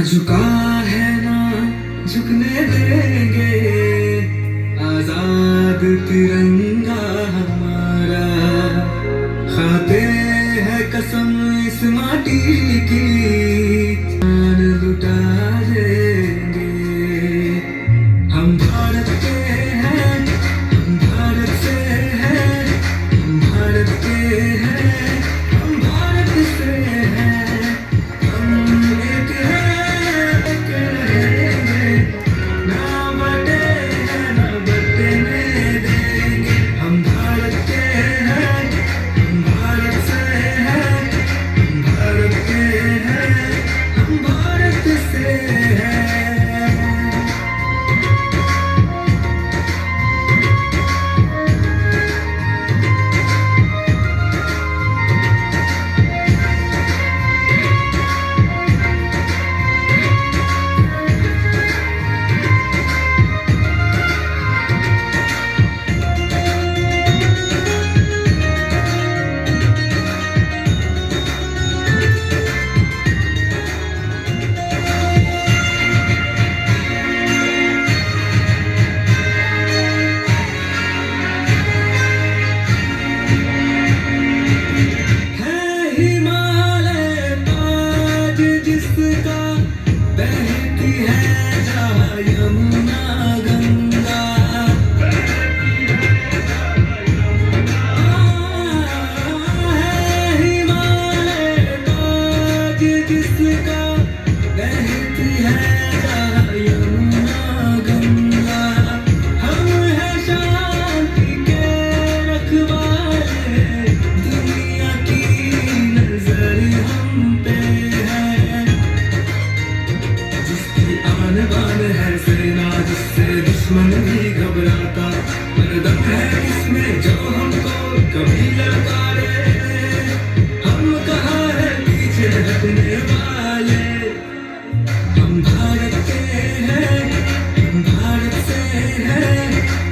झुका है ना झुकने देंगे, आजाद तिरंगा हमारा। खाते हैं कसम इस माटी की, जान लुटा देंगे। हम भारत के हैं, हम भारत से हैं, हम भारत के हैं, हम भारत से हैं। हम एक हैं, एक रहेंगे, ना बटे हैं, ना बटने देंगे। हम भारत के हैं, हम भारत से हैं, हम भारत के हैं, हम भारत से हैं। हिमालय ताज जिसका, बहती है जहाँ यमुना गंगा। है हिमालय ताज जिसका, बहती है जहाँ यमुना गंगा। हम हैं शांति के रखवाले, दुनिया की नजर हम पे है। जिसकी आन बान है सेना, जिससे दुश्मन भी घबराता। पर दम है इसमें जो हमको कभी ललकारे। हम कहाँ है पीछे हटने वाले। हम भारत के हैं, हम भारत से हैं,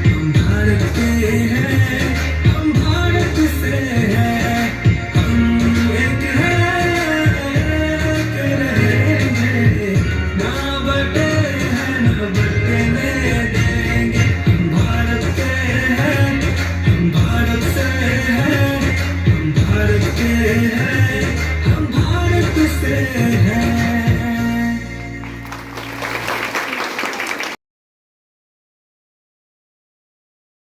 हम भारत के हैं, हम भारत से हैं। हम एक हैं, एक रहेंगे, ना बटे हैं, ना बटने देंगे। हम भारत के हैं, हम भारत से हैं, हम भारत के हैं, हम भारत से हैं।